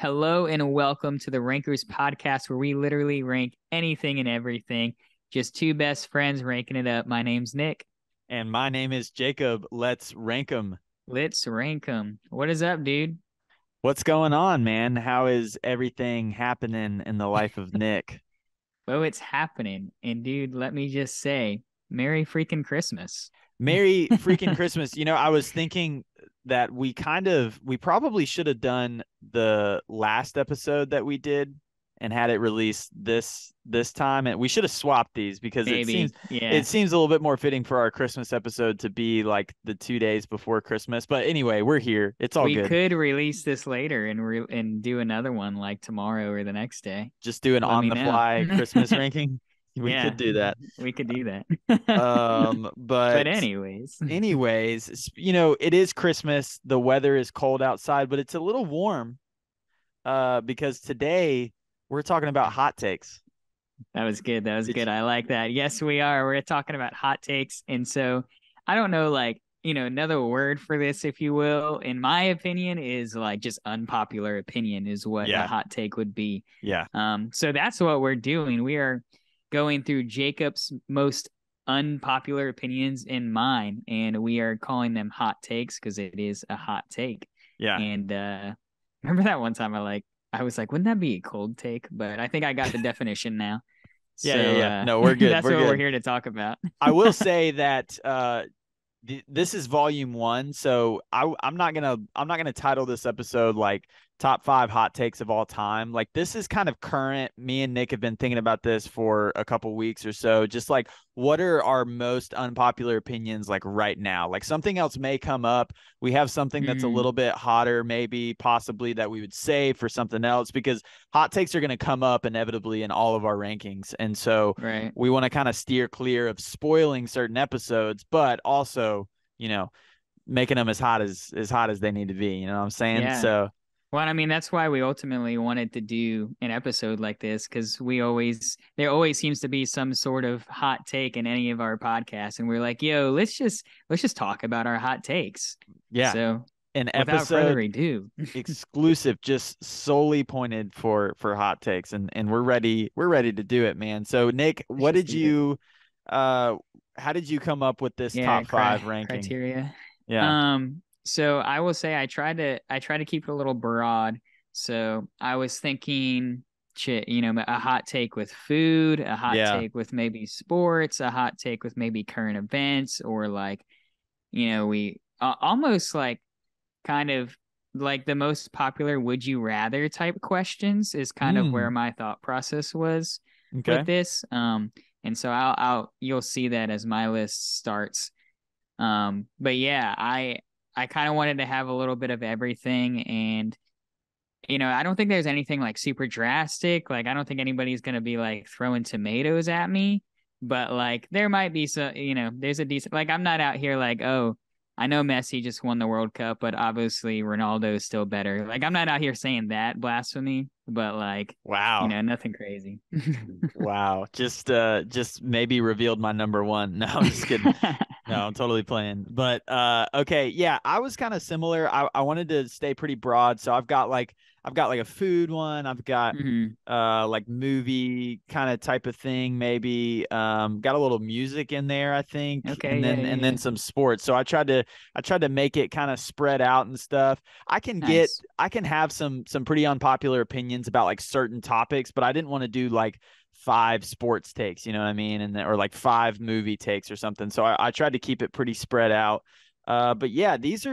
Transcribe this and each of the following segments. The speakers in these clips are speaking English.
Hello and welcome to the Rankers podcast where we literally rank anything and everything. Just two best friends ranking it up. My name's Nick. And my name is Jacob. Let's rank them. Let's rank them. What is up, dude? What's going on, man? How is everything happening in the life of Nick? Well, it's happening. And dude, let me just say, Merry freaking Christmas. Merry freaking Christmas. I was thinking that we probably should have done the last episode that we did and had it released this time, and we should have swapped these because Maybe. it seems a little bit more fitting for our Christmas episode to be like the 2 days before Christmas. But anyway, we're here. It's all We good. could release this later and do another one like tomorrow or the next day. Just do an Let on me the know. fly Christmas ranking. We Yeah, could do that. we could do that. But But anyways. it is Christmas. The weather is cold outside, but it's a little warm. Because today we're talking about hot takes. That was good. That was good. I like that. Yes, we are. We're talking about hot takes. And so I don't know, another word for this, if you will, in my opinion, is like just unpopular opinion is what a hot take would be. Yeah. So that's what we're doing. We are going through Jacob's most unpopular opinions and mine, and we are calling them hot takes because it is a hot take. Yeah. And remember that one time I was like, wouldn't that be a cold take? But I think I got the definition now. Yeah. No, we're good. That's what we're here to talk about. I will say that this is volume 1, so I'm not gonna title this episode like top 5 hot takes of all time. Like, this is kind of current. Me and Nick have been thinking about this for a couple weeks or so. Just like, what are our most unpopular opinions like right now? Like, something else may come up. We have something that's a little bit hotter, maybe possibly, that we would save for something else, because hot takes are going to come up inevitably in all of our rankings. And so we want to kind of steer clear of spoiling certain episodes, but also, making them as hot as they need to be. You know what I'm saying? Yeah. So, well, I mean, that's why we ultimately wanted to do an episode like this, because there always seems to be some sort of hot take in any of our podcasts, and we're like, yo, let's just talk about our hot takes. Yeah. So an without episode further ado, exclusive, just solely pointed for hot takes, and we're ready to do it, man. So Nick, what did you how did you come up with this top 5 ranking criteria? Yeah. So I will say I try to keep it a little broad. So I was thinking, a hot take with food, a hot take with maybe sports, a hot take with maybe current events, or like, we almost like kind of like the most popular would you rather type questions is kind of where my thought process was with this. And so you'll see that as my list starts. But yeah, I kind of wanted to have a little bit of everything, and I don't think there's anything like super drastic. Like, I don't think anybody's gonna be like throwing tomatoes at me, but like there might be some, there's a decent, like, I'm not out here like, oh, I know Messi just won the World Cup, but obviously Ronaldo is still better. Like, I'm not out here saying that blasphemy, but like, wow, nothing crazy. Wow, just maybe revealed my number 1. No, I'm just kidding. No, I'm totally playing. But okay, yeah, I was kind of similar. I wanted to stay pretty broad, so I've got like a food one. I've got like movie kind of type of thing, maybe. Got a little music in there, I think. Okay, and then some sports. So I tried to make it kind of spread out and stuff. I can have some pretty unpopular opinions about like certain topics, but I didn't want to do like 5 sports takes, you know what I mean? Or like 5 movie takes or something. So I tried to keep it pretty spread out. But yeah, these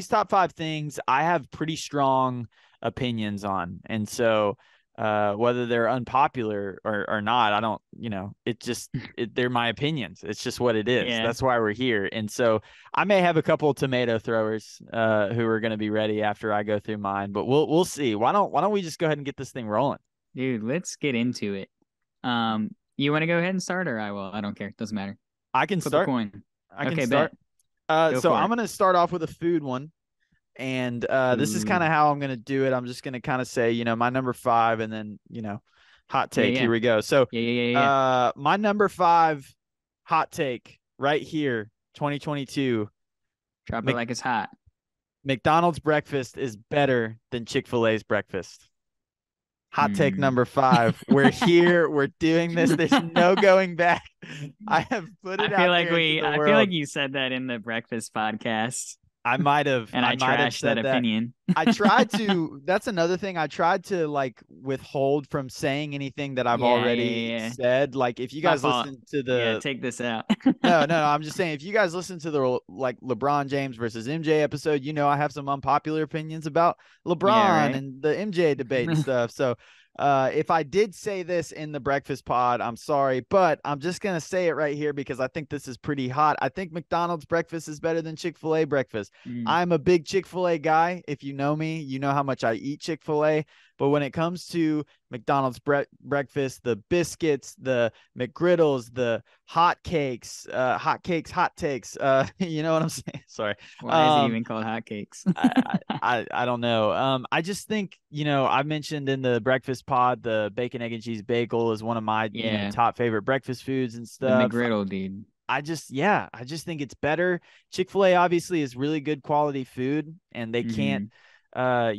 top 5 things I have pretty strong opinions on. And so whether they're unpopular or not, I don't, they're my opinions. It's just what it is. Yeah. That's why we're here. And so I may have a couple of tomato throwers who are going to be ready after I go through mine, but we'll see. Why don't we just go ahead and get this thing rolling? Dude, let's get into it. You want to go ahead and start, or I will? I don't care. Doesn't matter. I can start. I can start. So I'm going to start off with a food one. And this is kind of how I'm going to do it. I'm just going to kind of say, my number 5, and then, hot take. Here we go. So my number 5 hot take right here, 2022. Drop it like it's hot. McDonald's breakfast is better than Chick-fil-A's breakfast. Hot take Hmm. number 5. We're here. We're doing this. There's no going back. I have put it out there into the I feel like world. you said that in the breakfast podcast, I might have and I trashed that said that. opinion. I tried to, that's another thing. I tried to like withhold from saying anything that I've already Yeah. said. Like if you My guys fault. listen to Yeah, the take this out. no, I'm just saying if you guys listen to the like LeBron James versus MJ episode, you know I have some unpopular opinions about Yeah, LeBron right. and the MJ debate and stuff. So if I did say this in the breakfast pod, I'm sorry, but I'm just gonna say it right here because I think this is pretty hot. I think McDonald's breakfast is better than Chick-fil-A breakfast. Mm. I'm a big Chick-fil-A guy. If you know me, you know how much I eat Chick-fil-A. But when it comes to McDonald's breakfast, the biscuits, the McGriddles, the hot cakes, hot takes. You know what I'm saying? Sorry. Why is it even called hotcakes? I don't know. I just think, I mentioned in the breakfast pod, the bacon, egg, and cheese bagel is one of my, Yeah, top favorite breakfast foods and the stuff. McGriddle, dude. I just think it's better. Chick-fil-A obviously is really good quality food and they can't, Hmm.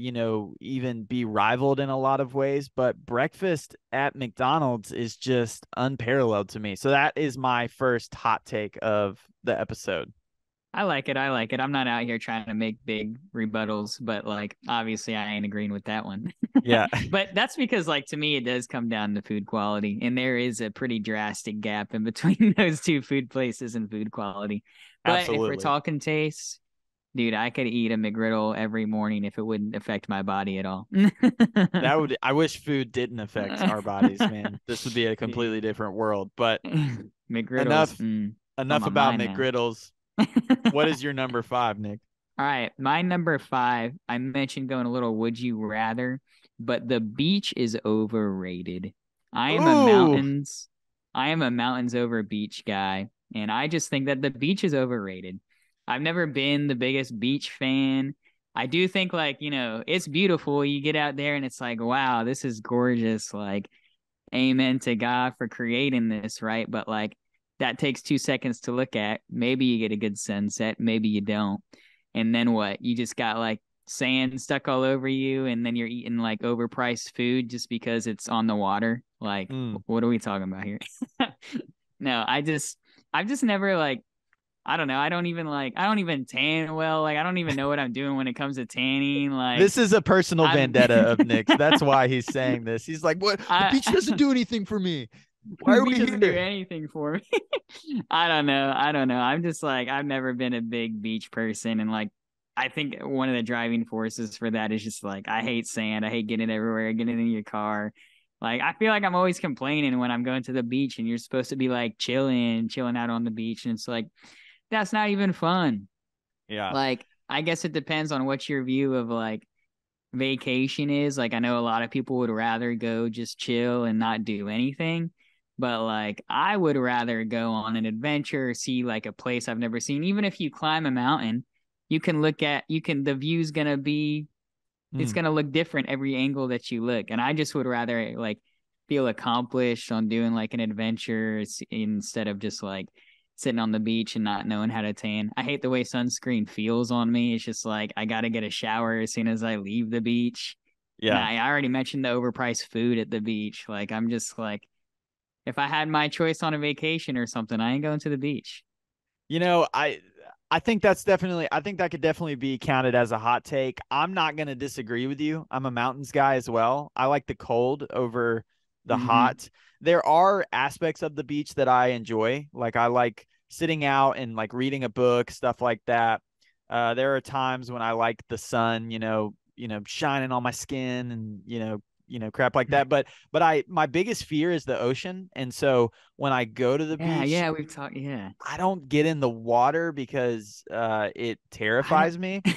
even be rivaled in a lot of ways, but breakfast at McDonald's is just unparalleled to me. So that is my first hot take of the episode. I like it. I like it. I'm not out here trying to make big rebuttals, but like obviously I ain't agreeing with that one. Yeah, But that's because like to me it does come down to food quality, and there is a pretty drastic gap in between those two food places and food quality. But if we're absolutely. talking taste, dude, I could eat a McGriddle every morning if it wouldn't affect my body at all. I wish food didn't affect our bodies, man. This would be a completely Dude. different world. But McGriddles, enough it's on enough my about mind now. McGriddles. What is your number 5, Nick? All right, my number 5, I mentioned going a little would you rather, but the beach is overrated. I am a Ooh, mountains, I am a mountains over beach guy, and I just think that the beach is overrated. I've never been the biggest beach fan. I do think like, it's beautiful. You get out there and it's like, wow, this is gorgeous. Like, amen to God for creating this, right? But like that takes 2 seconds to look at. Maybe you get a good sunset, maybe you don't. And then what? You just got like sand stuck all over you, and then you're eating like overpriced food just because it's on the water. Like, mm. what are we talking about here? No, I've just never like, I don't know. I don't even tan well. Like, I don't even know what I'm doing when it comes to tanning. Like, This is a personal I'm, vendetta of Nick's. That's why he's saying this. He's like, "What? The I, beach doesn't do anything for me. Why the are beach we doesn't do here?" anything for me. I don't know. I don't know. I'm just like, I've never been a big beach person. And like, I think one of the driving forces for that is just like, I hate sand. I hate getting everywhere, getting in your car. Like, I feel like I'm always complaining when I'm going to the beach and you're supposed to be like chilling out on the beach. And it's like, that's not even fun. Yeah. Like, I guess it depends on what your view of like vacation is. Like, I know a lot of people would rather go just chill and not do anything. But like, I would rather go on an adventure, see like a place I've never seen. Even if you climb a mountain, the view's gonna be, it's Mm. gonna look different every angle that you look. And I just would rather like feel accomplished on doing like an adventure instead of just like sitting on the beach and not knowing how to tan. I hate the way sunscreen feels on me. It's just like I gotta get a shower as soon as I leave the beach. And Yeah. I already mentioned the overpriced food at the beach. Like I'm just like, if I had my choice on a vacation or something, I ain't going to the beach. You know, I think I think that could definitely be counted as a hot take. I'm not going to disagree with you. I'm a mountains guy as well. I like the cold over the Mm-hmm. hot. There are aspects of the beach that I enjoy. Like I like sitting out and like reading a book, stuff like that. There are times when I like the sun, shining on my skin and, crap like that. But my biggest fear is the ocean. And so when I go to the Yeah, beach, yeah, we've talked. Yeah, I don't get in the water because it I don't. terrifies me. And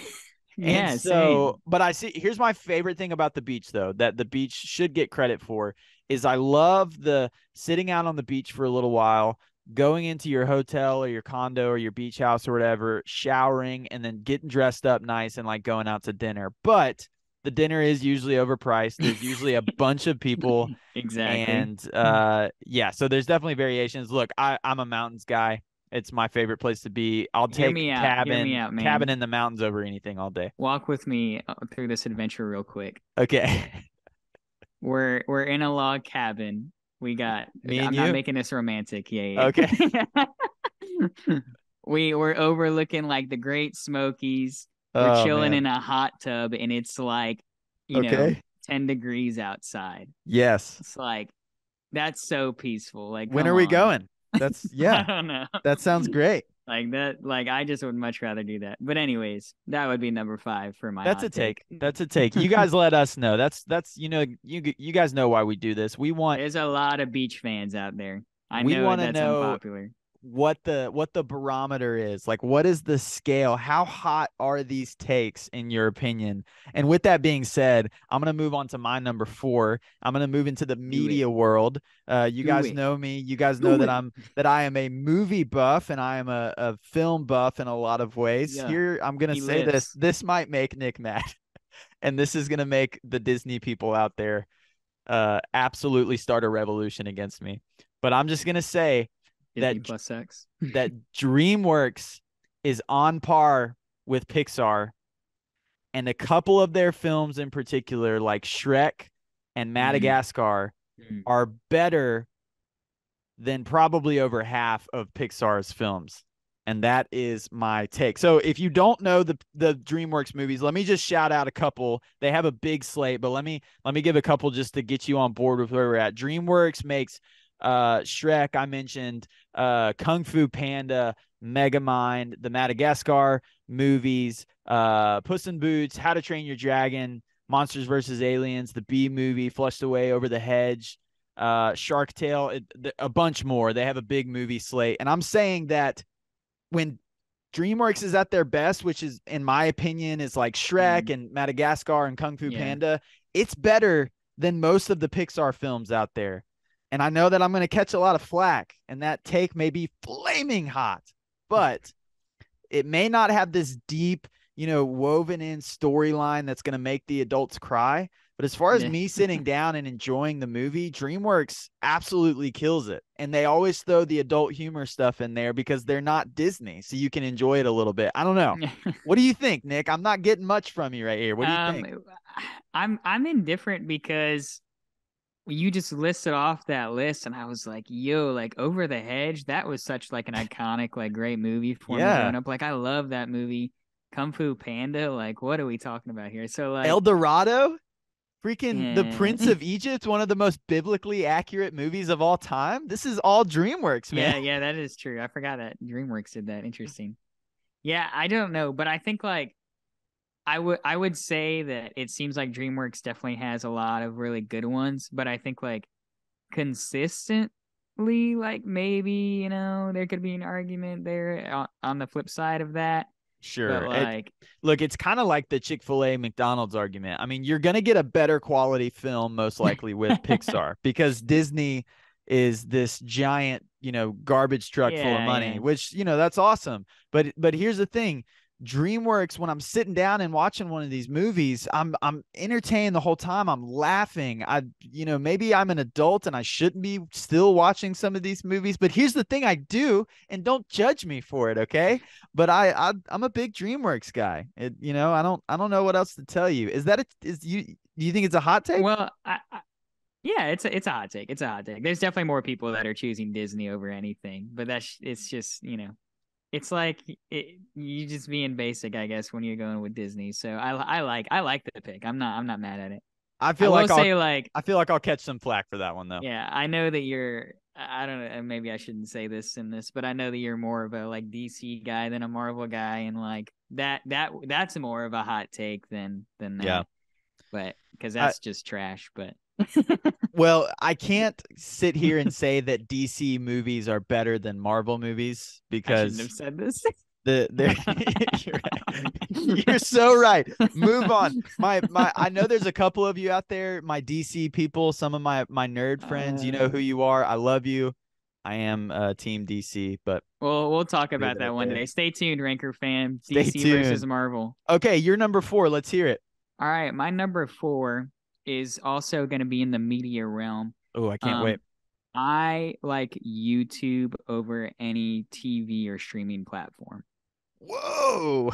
Yeah, so, same. but I see, here's my favorite thing about the beach, though, that the beach should get credit for is I love the sitting out on the beach for a little while, going into your hotel or your condo or your beach house or whatever, showering, and then getting dressed up nice and like going out to dinner. But the dinner is usually overpriced. There's usually a bunch of people. Exactly. And yeah, so there's definitely variations. Look, I'm a mountains guy. It's my favorite place to be. I'll Hear take me out. Hear me cabin out, cabin man. in the mountains over anything all day. Walk with me through this adventure real quick. Okay. We're in a log cabin. We got. Me and I'm not you? making this romantic. Yeah, Okay. yeah. We're overlooking like the Great Smokies. We're Oh chilling man. in a hot tub, and it's like, Okay. 10 degrees outside. Yes. It's like that's so peaceful. Like, When come are we on. going? That's I yeah. don't know. That sounds great. Like that. Like I just would much rather do that. But anyways, that would be number 5 for my That's a hot take. take. That's a take. You guys let us know. That's you guys know why we do this. There's a lot of beach fans out there. I We know want to that's know unpopular. what the barometer is. Like, what is the scale? How hot are these takes in your opinion? And with that being said, I'm gonna move on to my number 4. I'm gonna move into the Do it. media world. You Do guys it. know me. You guys know Do it. that I am a movie buff and I am a film buff in a lot of ways. Yeah. Here, I'm gonna He say this. lives. This might make Nick mad, and this is gonna make the Disney people out there absolutely start a revolution against me. But I'm just gonna say that Disney plus sex. that DreamWorks is on par with Pixar, and a couple of their films in particular, like Shrek and Mm, Madagascar, mm. are better than probably over half of Pixar's films. And that is my take. So if you don't know the DreamWorks movies, let me just shout out a couple. They have a big slate, but let me give a couple just to get you on board with where we're at. DreamWorks makes Shrek, I mentioned, Kung Fu Panda, Megamind, the Madagascar movies, Puss in Boots, How to Train Your Dragon, Monsters vs. Aliens, the Bee Movie, Flushed Away Over the Hedge, Shark Tale, a bunch more. They have a big movie slate. And I'm saying that when DreamWorks is at their best, which is, in my opinion, is like Shrek Mm. and Madagascar and Kung Fu Yeah. Panda, it's better than most of the Pixar films out there. And I know that I'm going to catch a lot of flack, and that take may be flaming hot, but it may not have this deep, woven in storyline that's going to make the adults cry. But as far as Yeah. me sitting down and enjoying the movie, DreamWorks absolutely kills it. And they always throw the adult humor stuff in there because they're not Disney. So you can enjoy it a little bit. I don't know. What do you think, Nick? I'm not getting much from you right here. What do you think? I'm indifferent because you just listed off that list and I was like, yo, like Over the Hedge, that was such like an iconic, like great movie for me Yeah. growing up. Like I love that movie. Kung Fu Panda, like what are we talking about here? So El like Dorado? Freaking The yeah. Prince of Egypt, one of the most biblically accurate movies of all time. This is all DreamWorks, man. Yeah, that is true. I forgot that DreamWorks did that. Interesting. Yeah, I don't know, but I think like I would say that it seems like DreamWorks definitely has a lot of really good ones, but I think like consistently, like maybe, there could be an argument there on the flip side of that. But Sure. like, Look, it's kind of like the Chick-fil-A McDonald's argument. I mean, you're going to get a better quality film most likely with Pixar because Disney is this giant, garbage truck full of money, yeah. which, that's awesome. But here's the thing. DreamWorks, when I'm sitting down and watching one of these movies, I'm entertained the whole time. I'm laughing. Maybe I'm an adult and I shouldn't be still watching some of these movies, but here's the thing I do, and don't judge me for it, okay? But I'm a big DreamWorks guy. I don't know what else to tell you. Do you think it's a hot take? Well, yeah, it's a hot take. It's a hot take. There's definitely more people that are choosing Disney over anything, but it's just, it's like you just being basic, I guess, when you're going with Disney. So I like the pick. I'm not mad at it. I I feel will like say like I feel like I'll catch some flack for that one though. yeah, I know that you're. I don't know. Maybe I shouldn't say this in this, but I know that you're more of a like DC guy than a Marvel guy, and like that's more of a hot take than Yeah. that. But because I, that's just trash. But Well, I can't sit here and say that DC movies are better than Marvel movies I shouldn't have because said this. the you're, you're so right. Move on. I know there's a couple of you out there, my DC people, some of my nerd friends, you know who you are. I love you. I am team DC, but We'll talk leave about it that at one there. day. Stay tuned, Ranker fam. Stay DC versus tuned. Marvel. Okay, you're number 4. Let's hear it. All right, my number 4 is also going to be in the media realm. Oh, I can't Um, wait. I like YouTube over any TV or streaming platform. Whoa.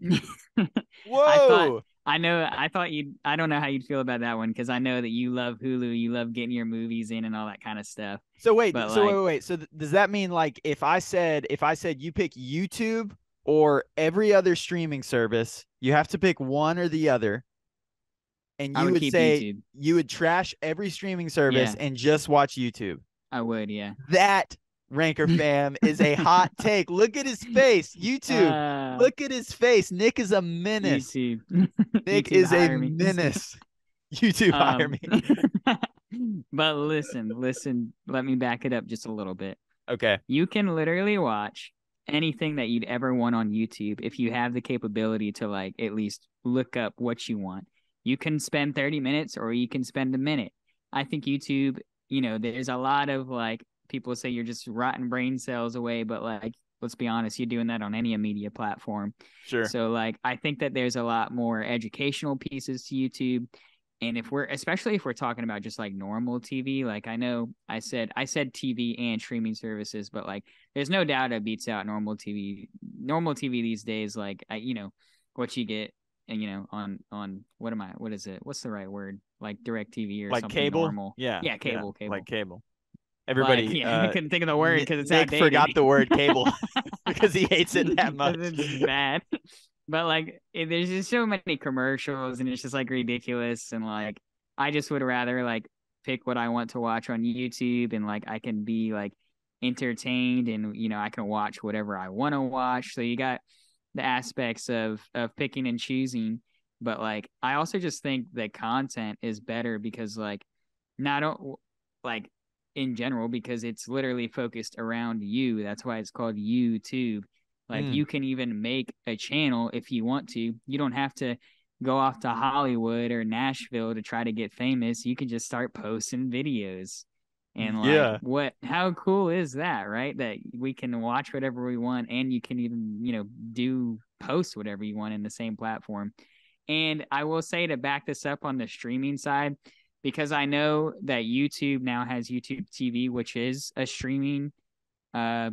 I thought Whoa. I thought you'd I don't know how you'd feel about that one because I know that you love Hulu, you love getting your movies in and all that kind of stuff. So wait, But like So does that mean like if I said you pick YouTube or every other streaming service, you have to pick one or the other, and I you would would keep say YouTube. you would trash every streaming service Yeah, and just watch YouTube. I would, yeah. That, Ranker fam, is a hot take. Look at his face. YouTube. uh Look at his face. Nick is a menace. YouTube. Nick YouTube is a hire me. menace. YouTube, hire Um me. but listen, let me back it up just a little bit. Okay. You can literally watch anything that you'd ever want on YouTube if you have the capability to like at least look up what you want. You can spend 30 minutes or you can spend a minute. I think YouTube, there's a lot of like people say you're just rotten brain cells away, but like let's be honest, you're doing that on any media platform. Sure. So like I think that there's a lot more educational pieces to YouTube. And especially if we're talking about just like normal TV, like I know I said TV and streaming services, but like there's no doubt it beats out normal TV. Normal TV these days, like what you get, and what is it? What's the right word? Like direct TV or Like something cable? normal. Yeah. Yeah, Yeah. cable. Like cable. Like Everybody, yeah, I couldn't think of the word because it's Nick outdated. forgot the word cable because he hates it that much. It's bad. But like, there's just so many commercials, and it's just like ridiculous. And like, I just would rather like pick what I want to watch on YouTube, and like I can be like entertained, and I can watch whatever I want to watch. So you got the aspects of picking and choosing, but like I also just think that content is better because like not like in general because it's literally focused around you. That's why it's called YouTube. Like Mm. you can even make a channel if you want to. You don't have to go off to Hollywood or Nashville to try to get famous. You can just start posting videos. And like Yeah. how cool is that, right? That we can watch whatever we want and you can even, do post whatever you want in the same platform. And I will say to back this up on the streaming side, because I know that YouTube now has YouTube TV, which is a streaming uh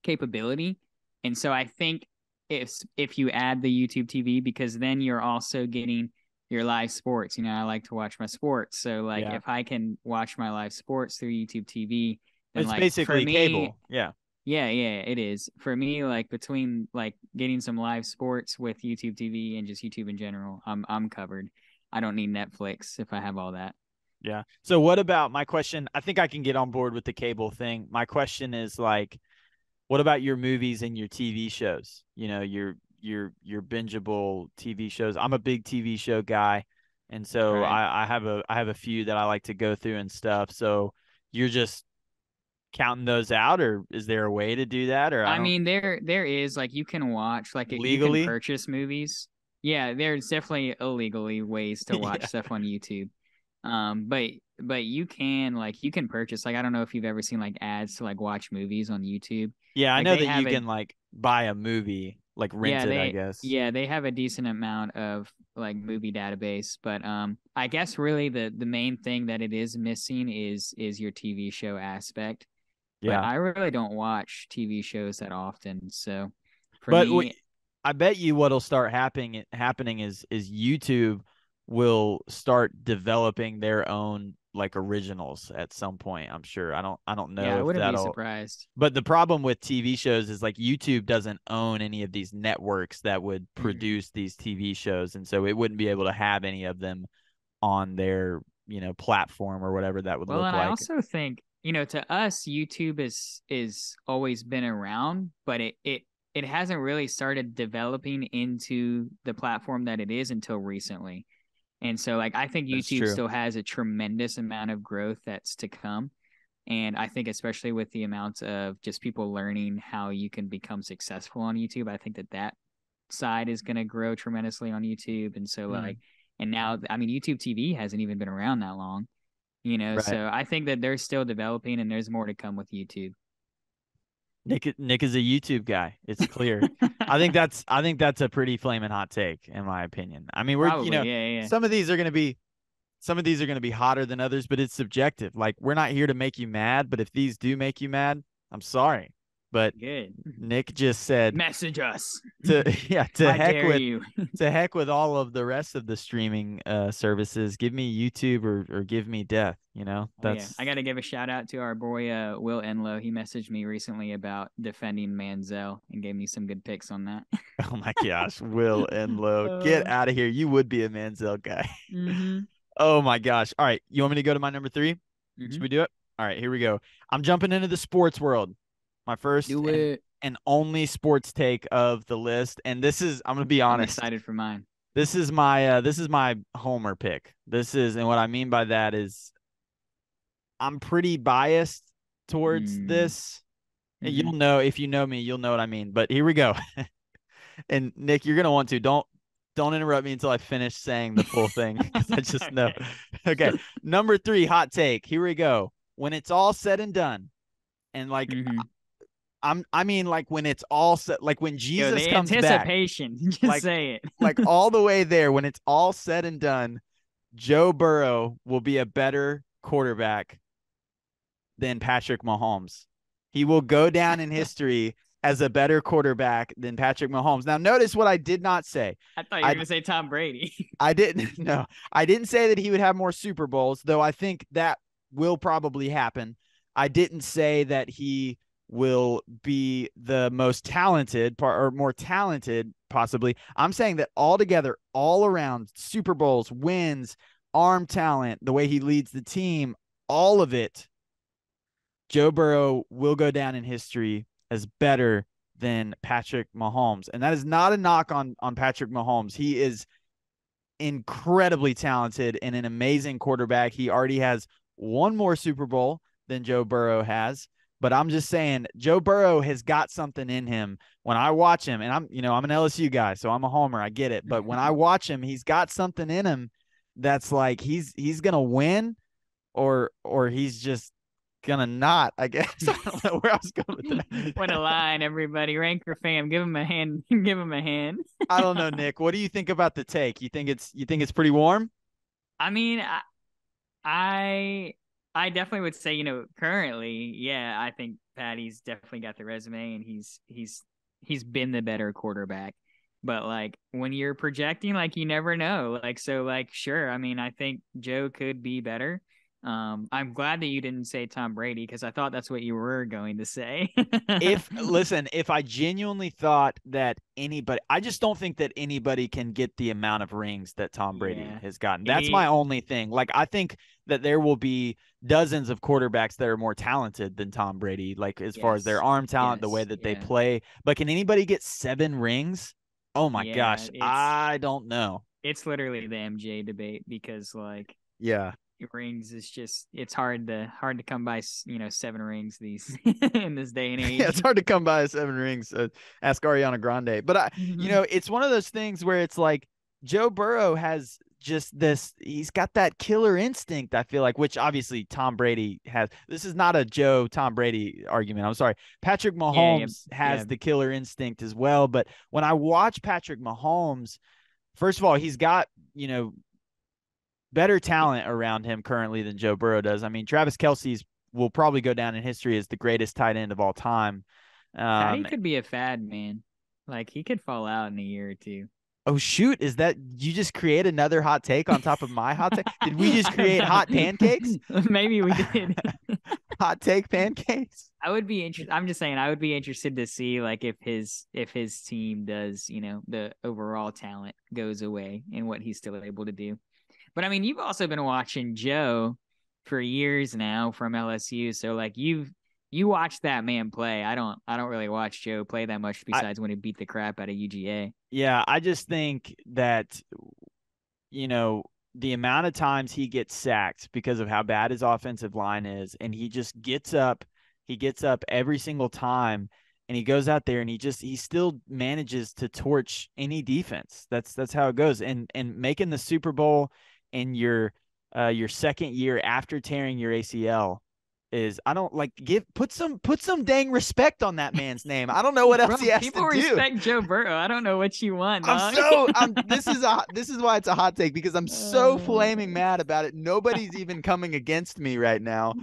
capability. And so I think if you add the YouTube TV, because then you're also getting your live sports. I like to watch my sports. So like Yeah. if I can watch my live sports through YouTube TV, then It's like for basically me, cable. Yeah. yeah, it is. For me, like between like getting some live sports with YouTube TV and just YouTube in general, I'm covered. I don't need Netflix if I have all that. Yeah. So what about my question? I think I can get on board with the cable thing. My question is like, what about your movies and your TV shows? Your bingeable TV shows. I'm a big TV show guy, and so Right. I have a few that I like to go through and stuff. So you're just counting those out, or is there a way to do that? Or I I don't mean, there is like you can watch you can legally. purchase movies. Yeah, there's definitely illegally ways to watch Yeah. stuff on YouTube. But you can purchase like I don't know if you've ever seen like ads to like watch movies on YouTube. Yeah, I Like know they that have you a can like buy a movie, like rent it, I guess. they have a decent amount of like movie database, but I guess really the main thing that it is missing is your TV show aspect. But Yeah. I really don't watch TV shows that often, so for But me, I bet you what'll start happening is YouTube will start developing their own like originals at some point. I'm sure. I don't yeah, know I if wouldn't be that'll. surprised. But the problem with TV shows is like YouTube doesn't own any of these networks that would Mhm. produce these TV shows, and so it wouldn't be able to have any of them on their platform or whatever that would Well, look and I like. also think, to us, YouTube is always been around, but it hasn't really started developing into the platform that it is until recently. And so like I think That's YouTube true. still has a tremendous amount of growth that's to come. And I think especially with the amount of just people learning how you can become successful on YouTube, I think that side is going to grow tremendously on YouTube. And so Mm, like, and now, I mean, YouTube TV hasn't even been around that long, right. so I think that they're still developing and there's more to come with YouTube. Nick is a YouTube guy. It's clear. I think that's a pretty flaming hot take in my opinion. I mean, Probably, yeah, yeah. some of these are going to be some of these are going to be hotter than others, but it's subjective. Like, we're not here to make you mad, but if these do make you mad, I'm sorry. But Good. Nick just said Message us. to I dare you. to heck with all of the rest of the streaming services. Give me YouTube or give me death. Yeah, I got to give a shout out to our boy Will Enlow. He messaged me recently about defending Manziel and gave me some good picks on that. Oh my gosh, Will Enlow, get out of here. You would be a Manziel guy. Mm-hmm. Oh my gosh. All right, you want me to go to my number 3? Mm-hmm. Should we do it? All right, here we go. I'm jumping into the sports world. My first and only sports take of the list, and this is, I'm gonna be honest, I'm excited for mine. This is my homer pick. And what I mean by that is I'm pretty biased towards this. Mm-hmm. You'll know, if you know me, you'll know what I mean. But here we go. And Nick, you're gonna want to don't interrupt me until I finish saying the full thing, because I just know. Okay, number 3 hot take. Here we go. When it's all said and done, and like. Mm-hmm. I mean, like, when it's all set, like when Jesus comes back, anticipation, just like, say it. Like all the way there, when it's all said and done, Joe Burrow will be a better quarterback than Patrick Mahomes. He will go down in history as a better quarterback than Patrick Mahomes. Now, notice what I did not say. I thought you were going to say Tom Brady. I didn't. No, I didn't say that he would have more Super Bowls, though I think that will probably happen. I didn't say that he will be the most talented or more talented, possibly. I'm saying that altogether, all around, Super Bowls, wins, arm talent, the way he leads the team, all of it, Joe Burrow will go down in history as better than Patrick Mahomes. And that is not a knock on Patrick Mahomes. He is incredibly talented and an amazing quarterback. He already has one more Super Bowl than Joe Burrow has. But I'm just saying, Joe Burrow has got something in him. When I watch him, and I'm an LSU guy, so I'm a homer. I get it. But when I watch him, he's got something in him that's like he's gonna win, or he's just gonna not. I guess I don't know where I was going with that. What a line, everybody! Ranker fam, give him a hand. Give him a hand. I don't know, Nick. What do you think about the take? You think it's pretty warm? I mean, I definitely would say, currently, yeah, I think Patty's definitely got the resume, and he's been the better quarterback. But like, when you're projecting, like, you never know. Like, so, like, sure. I mean, I think Joe could be better. I'm glad that you didn't say Tom Brady, because I thought that's what you were going to say. If I genuinely thought that anybody, I just don't think that anybody can get the amount of rings that Tom Brady has gotten. That's my only thing. Like, I think that there will be dozens of quarterbacks that are more talented than Tom Brady, like as far as their arm talent, the way that they play. But can anybody get 7 rings? Oh my gosh, I don't know. It's literally the MJ debate, because like, rings is just, it's hard to come by 7 rings these in this day and age. Yeah, it's hard to come by 7 rings. Ask Ariana Grande. But it's one of those things where it's like Joe Burrow has just this, he's got that killer instinct, I feel like, which obviously Tom Brady has. This is not a Joe Tom Brady argument. I'm sorry. Patrick Mahomes has the killer instinct as well. But when I watch Patrick Mahomes, first of all, he's got, better talent around him currently than Joe Burrow does. I mean, Travis Kelce's will probably go down in history as the greatest tight end of all time. Patty could be a fad, man. Like, he could fall out in a year or two. Oh, shoot. Is that, you just create another hot take on top of my hot take? Did we just create hot pancakes? Maybe we did. Hot take pancakes? I would be interested. I'm just saying, I would be interested to see, like, if his team does, the overall talent goes away and what he's still able to do. But I mean, you've also been watching Joe for years now from LSU. So like, you watch that man play. I don't really watch Joe play that much, besides when he beat the crap out of UGA. Yeah, I just think that, the amount of times he gets sacked because of how bad his offensive line is, and he just gets up every single time, and he goes out there and he still manages to torch any defense. That's how it goes. And making the Super Bowl in your second year after tearing your ACL is I don't like put some dang respect on that man's name. I don't know what else Bro, he has people to do. respect Joe Burrow. I don't know what you want, dog. This is why it's a hot take, because I'm so flaming mad about it. Nobody's even coming against me right now.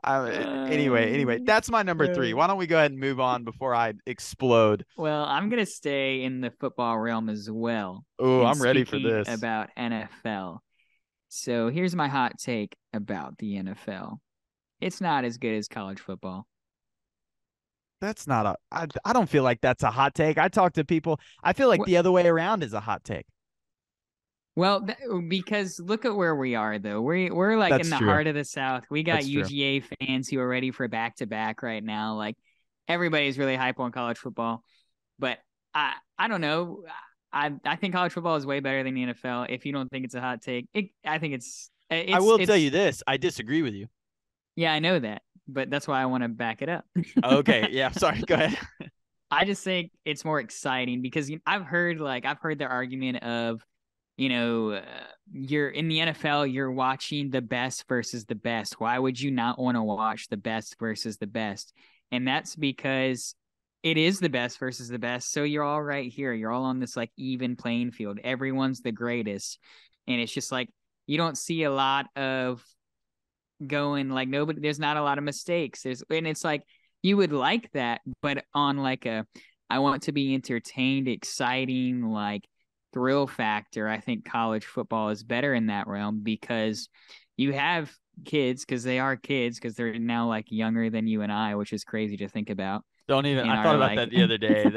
Anyway, that's my number 3. Why don't we go ahead and move on before I explode? Well, I'm gonna stay in the football realm as well. Oh, And I'm ready for speaking this. about NFL. So here's my hot take about the NFL. It's not as good as college football. That's not I don't feel like that's a hot take. I talk to people. I feel like the other way around is a hot take. Well, because look at where we are, though. We're like That's in the true. heart of the South. We got That's true. UGA fans who are ready for back to back right now. Like everybody's really hype on college football, but I don't know. I think college football is way better than the NFL. If you don't think it's a hot take, I think it's. I will tell you this. I disagree with you. Yeah, I know that, but that's why I want to back it up. Okay. Yeah. Sorry. Go ahead. I just think it's more exciting because I've heard the argument of, you're in the NFL, you're watching the best versus the best. Why would you not want to watch the best versus the best? And that's because it is the best versus the best. So you're all right here. You're all on this like even playing field. Everyone's the greatest. And it's just like you don't see a lot of going like nobody, there's not a lot of mistakes. And it's like you would like that, but on like I want to be entertained, exciting, like thrill factor. I think college football is better in that realm because you have kids, because they are kids, because they're now like younger than you and I, which is crazy to think about. Don't even. I thought about that the other day.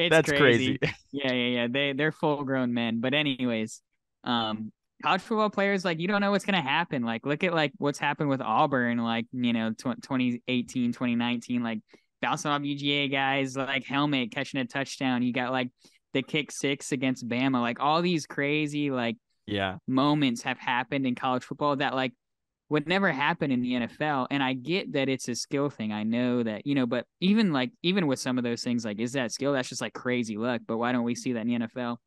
That's crazy. Yeah. They're full grown men. But anyways, college football players, like, you don't know what's going to happen. Like, look at like what's happened with Auburn, like, 2018, 2019, like bouncing off UGA guys, like helmet catching a touchdown. You got like the kick 6 against Bama. Like all these crazy, like, moments have happened in college football that like would never happen in the NFL. And I get that it's a skill thing. I know that, but even with some of those things, like, is that skill? That's just like crazy luck. But why don't we see that in the NFL?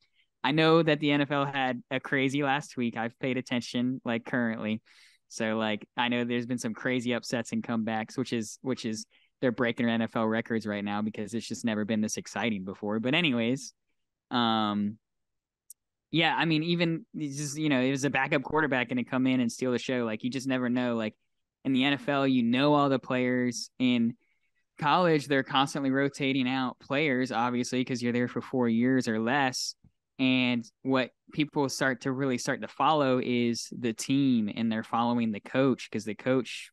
I know that the NFL had a crazy last week. I've paid attention like currently. So like, I know there's been some crazy upsets and comebacks, which is they're breaking their NFL records right now because it's just never been this exciting before. But anyways, yeah, I mean, even just, it was a backup quarterback and to come in and steal the show. Like, you just never know. Like in the NFL, all the players. In college, they're constantly rotating out players, obviously, because you're there for 4 years or less. And what people start to follow is the team, and they're following the coach because the coach,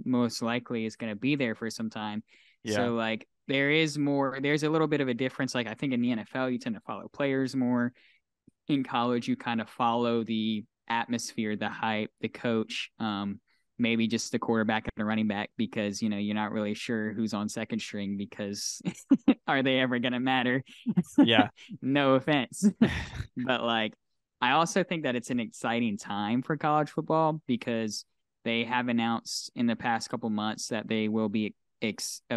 most likely is going to be there for some time. Yeah. So like there's a little bit of a difference. Like I think in the NFL, you tend to follow players more. In college, you kind of follow the atmosphere, the hype, the coach, maybe just the quarterback and the running back, because, you're not really sure who's on second string because are they ever going to matter? Yeah. No offense. But like, I also think that it's an exciting time for college football because they have announced in the past couple months that they will be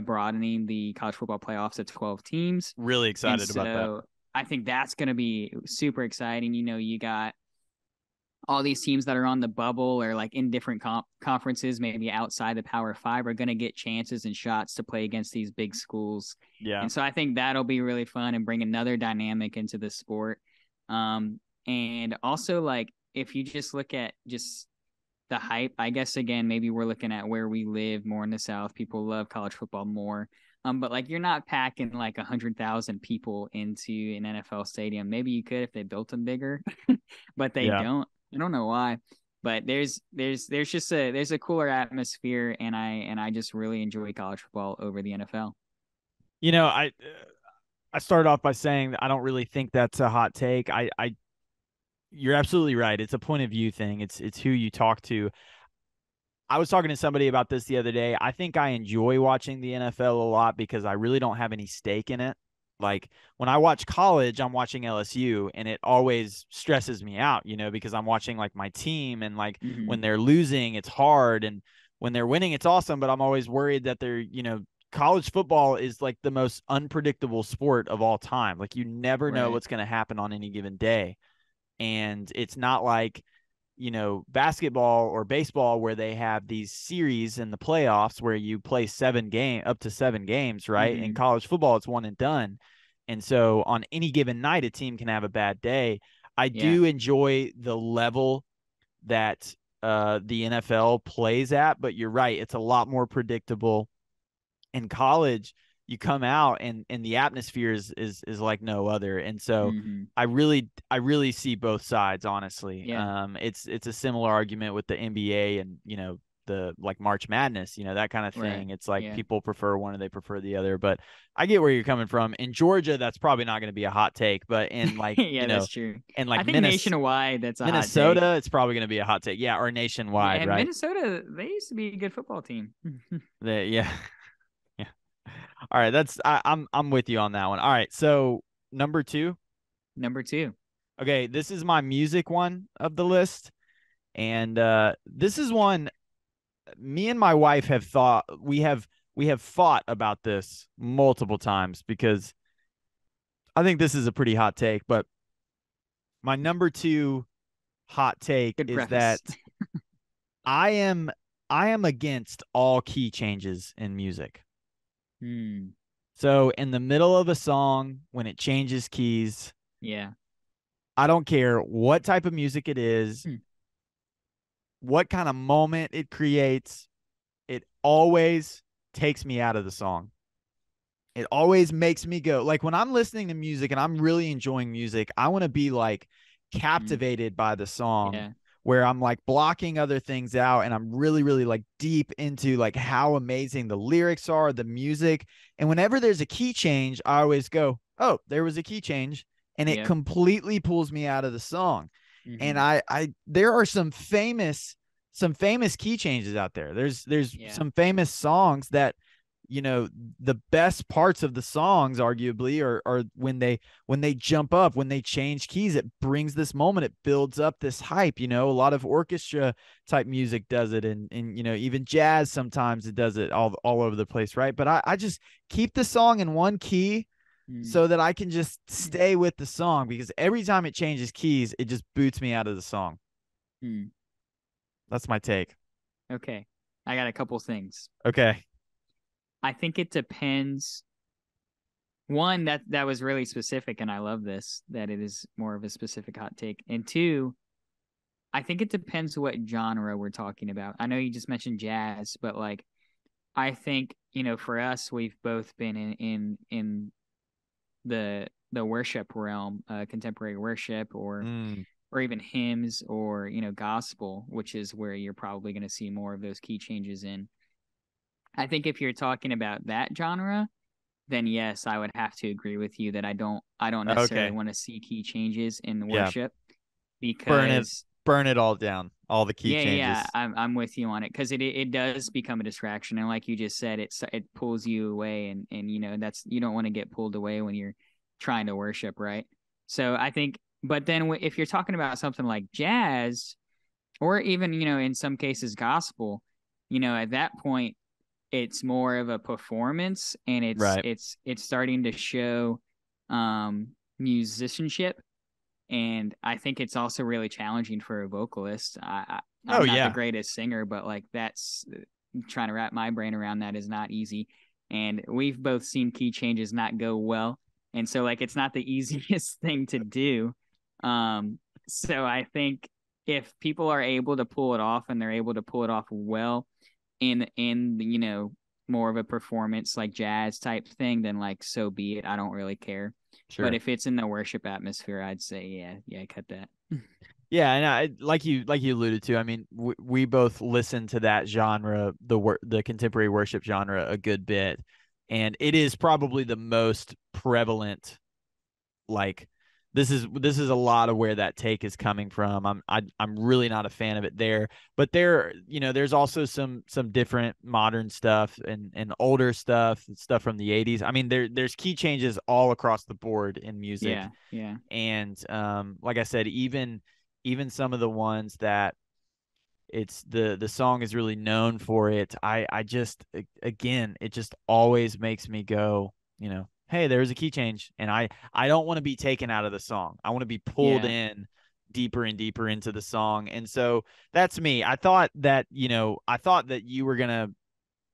broadening the college football playoffs to 12 teams. Really excited about that. I think that's going to be super exciting. You got all these teams that are on the bubble or like in different conferences, maybe outside the Power 5, are going to get chances and shots to play against these big schools. Yeah. And so I think that'll be really fun and bring another dynamic into the sport. And also, like, if you just look at just the hype, I guess, again, maybe we're looking at where we live more in the South. People love college football more. But like, you're not packing like 100,000 people into an NFL stadium. Maybe you could if they built them bigger, but they don't. I don't know why. But there's just a cooler atmosphere, and I just really enjoy college football over the NFL. I started off by saying that I don't really think that's a hot take. You're absolutely right. It's a point of view thing. It's who you talk to. I was talking to somebody about this the other day. I think I enjoy watching the NFL a lot because I really don't have any stake in it. Like when I watch college, I'm watching LSU, and it always stresses me out, because I'm watching like my team, and like when they're losing, it's hard. And when they're winning, it's awesome. But I'm always worried that college football is like the most unpredictable sport of all time. Like you never know what's going to happen on any given day. And it's not like basketball or baseball where they have these series in the playoffs where you play up to 7 games, right? In college football, it's one and done. And so on any given night, a team can have a bad day. I do enjoy the level that the NFL plays at, but you're right. It's a lot more predictable. In college, you come out and the atmosphere is like no other. And so I really see both sides, honestly. It's a similar argument with the NBA and, the like March Madness, that kind of thing. It's like people prefer one and they prefer the other, but I get where you're coming from. In Georgia, that's probably not going to be a hot take, but in like, that's true. and like I think nationwide, that's a Minnesota, hot take. it's probably going to be a hot take. Yeah. Or nationwide, and right? Minnesota, they used to be a good football team. Yeah. Yeah. All right. I'm with you on that one. All right. So number two. Okay. This is my music one of the list. And this is one me and my wife have thought we have fought about this multiple times because I think this is a pretty hot take, but my number two hot take Good is preface. that I am against all key changes in music. So in the middle of a song, when it changes keys, I don't care what type of music it is, what kind of moment it creates, it always takes me out of the song. It always makes me go, like when I'm listening to music and I'm really enjoying music, I want to be like captivated by the song, where I'm like blocking other things out and I'm really, really like deep into like how amazing the lyrics are, the music. And whenever there's a key change, I always go, oh, there was a key change. And it completely pulls me out of the song. And there are some famous key changes out there. There's some famous songs that, the best parts of the songs arguably are when they jump up, when they change keys, it brings this moment, it builds up this hype. A lot of orchestra type music does it, and even jazz sometimes it does it all over the place, right? But I just keep the song in one key so that I can just stay with the song, because every time it changes keys, it just boots me out of the song. That's my take. Okay. I got a couple things. Okay. I think it depends. One, that was really specific, and I love this, that it is more of a specific hot take. And two, I think it depends what genre we're talking about. I know you just mentioned jazz, but like, I think, for us, we've both been in the worship realm, contemporary worship, or even hymns, or gospel, which is where you're probably going to see more of those key changes in. I think if you're talking about that genre, then yes, I would have to agree with you that I don't necessarily want to see key changes in worship, because burn it all down, all the key changes. Yeah, I'm with you on it, because it does become a distraction, and like you just said, it pulls you away, and that's, you don't want to get pulled away when you're trying to worship, right? So I think, but then if you're talking about something like jazz, or even in some cases gospel, at that point, it's more of a performance, and it's starting to show musicianship. And I think it's also really challenging for a vocalist. I'm not the greatest singer, but like, that's trying to wrap my brain around that is not easy. And we've both seen key changes not go well. And so like, it's not the easiest thing to do. So I think if people are able to pull it off, and they're able to pull it off well in more of a performance like jazz type thing, then like, so be it. I don't really care. Sure. But if it's in the worship atmosphere, I'd say cut that. Yeah, and like you alluded to, I mean, we both listen to that genre, the contemporary worship genre, a good bit, and it is probably the most prevalent. Like, this is a lot of where that take is coming from. I'm really not a fan of it there, but there's also some different modern stuff and older stuff from the 80s. I mean, there's key changes all across the board in music. Yeah. And like I said, even some of the ones that it's the song is really known for it, I just, again, it just always makes me go, hey, there's a key change, and I don't want to be taken out of the song. I want to be pulled in deeper and deeper into the song. And so that's me. I thought that you were gonna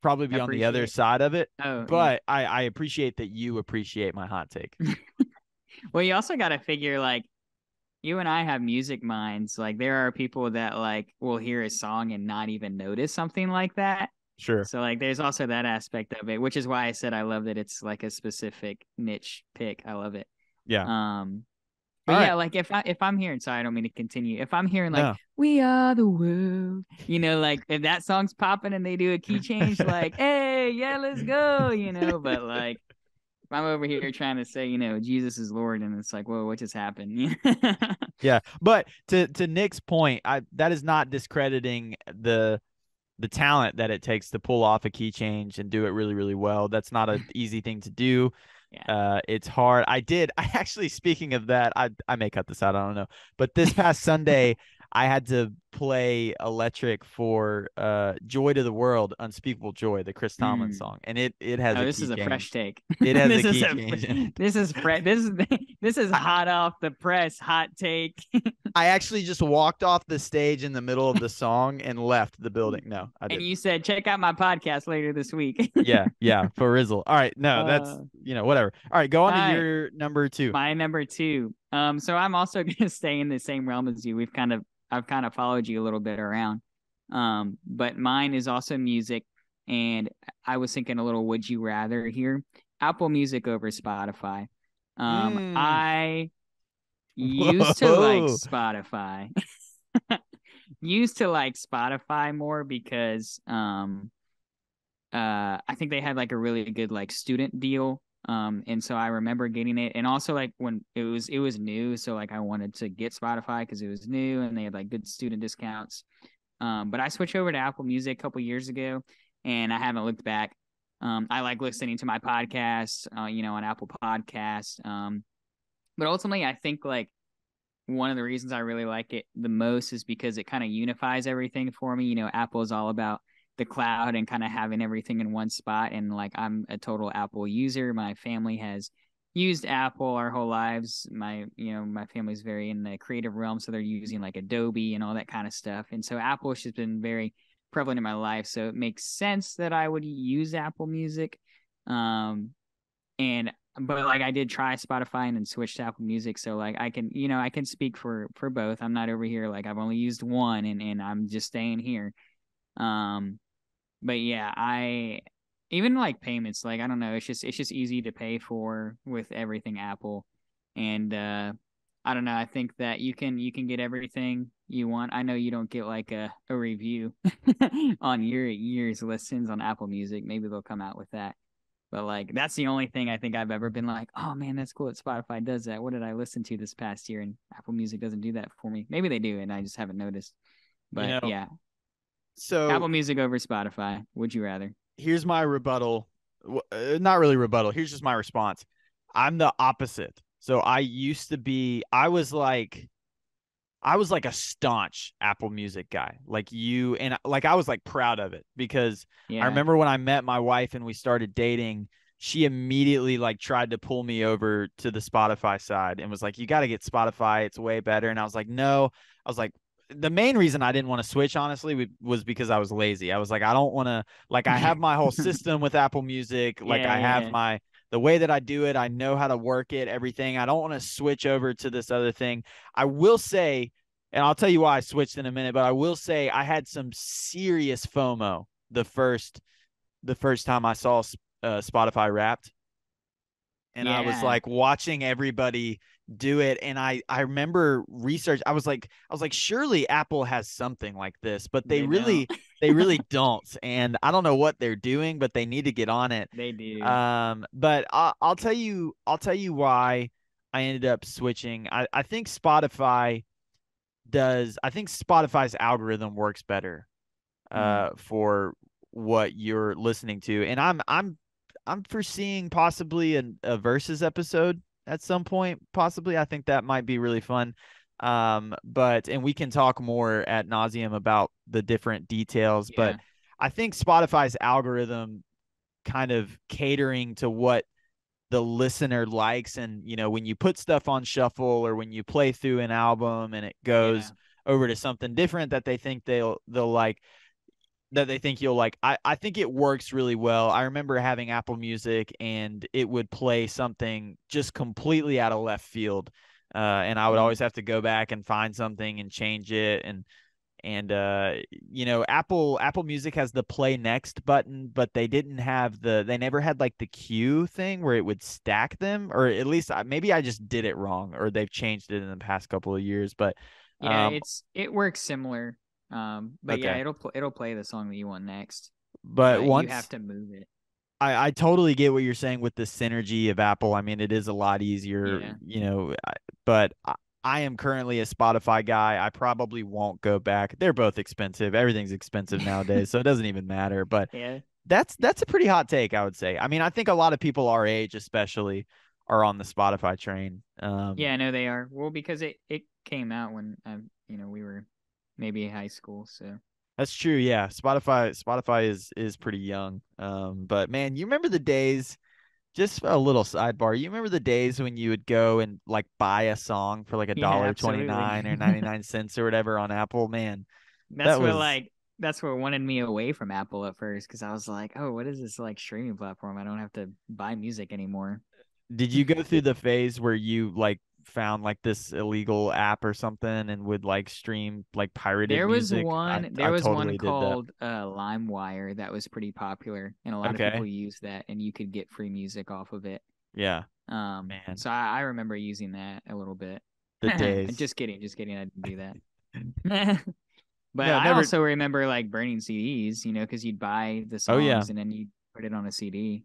probably be on the other Appreciate. side of it, Oh yeah. but I appreciate that you appreciate my hot take. Well, you also got to figure like you and I have music minds. Like there are people that like will hear a song and not even notice something like that. Sure. So like there's also that aspect of it, which is why I said I love that it's like a specific niche pick. I love it. Yeah. Um All but right. yeah, like if I'm hearing, sorry, I don't mean to continue. If I'm hearing like No. "We Are the World," like if that song's popping and they do a key change, like "Hey, yeah, let's go," But like if I'm over here trying to say, Jesus is Lord, and it's like, whoa, what just happened? Yeah. But to Nick's point, that is not discrediting the talent that it takes to pull off a key change and do it really, really well. That's not an easy thing to do. Yeah. It's hard. I actually, speaking of that, I may cut this out. I don't know. But this past Sunday, I had to play electric for Joy to the World, Unspeakable Joy, the Chris Tomlin Mm. song. And it has Oh, a this key is a change. fresh take. It has a this is key a change in it. this is this is I, hot off the press, hot take. I actually just walked off the stage in the middle of the song and left the building. No, I And didn't. you said check out my podcast later this week. Yeah, for Rizzle. All right, no, that's uh, whatever. All right, go on all to right, your number two. my number two. So I'm also gonna stay in the same realm as you. I've kind of followed you a little bit around. But mine is also music, and I was thinking a little would you rather here. Apple Music over Spotify. Mm. I used to like Whoa. Spotify. Used to like Spotify more because I think they had like a really good like student deal. And so I remember getting it, and also like when it was new, so like I wanted to get Spotify because it was new and they had like good student discounts. But I switched over to Apple Music a couple years ago, and I haven't looked back. I like listening to my podcasts, on Apple Podcasts. But ultimately, I think like one of the reasons I really like it the most is because it kind of unifies everything for me. Apple is all about the cloud and kind of having everything in one spot. And like I'm a total Apple user. My family has used Apple our whole lives. My family's very in the creative realm, so they're using like Adobe and all that kind of stuff. And so Apple has just been very prevalent in my life. So it makes sense that I would use Apple Music. And but like I did try Spotify and then switched to Apple Music, so like I can speak for both. I'm not over here like I've only used one and I'm just staying here. Um but yeah, I even like payments, like I don't know, it's just easy to pay for with everything Apple. And I don't know, I think that you can get everything you want. I know you don't get like a review on your year's listens on Apple Music. Maybe they'll come out with that. But like that's the only thing I think I've ever been like, oh man, that's cool that Spotify does that. What did I listen to this past year? And Apple Music doesn't do that for me. Maybe they do, and I just haven't noticed. You But know, yeah, so Apple Music over Spotify. Would you rather? here's my rebuttal. Not really rebuttal. Here's just my response. I'm the opposite. So I was like a staunch Apple Music guy, like you, and like I was like proud of it because I Yeah. remember when I met my wife and we started dating, she immediately like tried to pull me over to the Spotify side and was like, "You got to get Spotify, it's way better." And I was like, "No." I was like, the main reason I didn't want to switch honestly was because I was lazy. I was like, I don't want to, like, I have my whole system with Apple Music, like Yeah, I have yeah. the way that I do it, I know how to work it, everything. I don't want to switch over to this other thing. I will say, and I'll tell you why I switched in a minute, but I will say I had some serious FOMO the first time I saw Spotify Wrapped, and I was Yeah. like watching everybody do it, and I remember research. I was like, surely Apple has something like this, but they They don't. really don't, and I don't know what they're doing, but they need to get on it. They do. But I'll tell you why I ended up switching. I think Spotify's algorithm works better Mm. for what you're listening to. And I'm foreseeing possibly a versus episode at some point. Possibly. I think that might be really fun. And we can talk more at nauseum about the different details, but Yeah. I think Spotify's algorithm kind of catering to what the listener likes. And, you know, when you put stuff on shuffle or when you play through an album and it goes over to something different that they think they'll like, that they think you'll like. I think it works really well. I remember having Apple Music and it would play something just completely out of left field. And I would always have to go back and find something and change it. And you know, Apple Music has the play next button, but they didn't have they never had like the queue thing where it would stack them, or at least maybe I just did it wrong, or they've changed it in the past couple of years. But yeah, it works similar. But okay. yeah, it'll play the song that you want next. But You have to move it. I totally get what you're saying with the synergy of Apple. I mean, it is a lot easier, you know, but I am currently a Spotify guy. I probably won't go back. They're both expensive. Everything's expensive nowadays, so it doesn't even matter. But yeah, that's a pretty hot take, I would say. I mean, I think a lot of people our age, especially, are on the Spotify train. Yeah, no, they are. Well, because it came out when you know, we were maybe in high school, so. That's true. Yeah. Spotify is pretty young. But man, you remember the days, just a little sidebar. You remember the days when you would go and like buy a song for like Yeah, $1.29 or 99 cents or whatever on Apple, man. that's That what was like that's what wanted me away from Apple at first, because I was like, oh, what is this like streaming platform? I don't have to buy music anymore. Did you go through the phase where you like found like this illegal app or something and would like stream like pirated music? There I was one totally did that. called LimeWire that was pretty popular, and a lot of people Okay. use that, and you could get free music off of it. Yeah, man. So I remember using that a little bit. The days. Just kidding, I didn't do that. But No, I never. also remember like burning CDs, you know, because you'd buy the Oh yeah. songs and then you'd put it on a CD,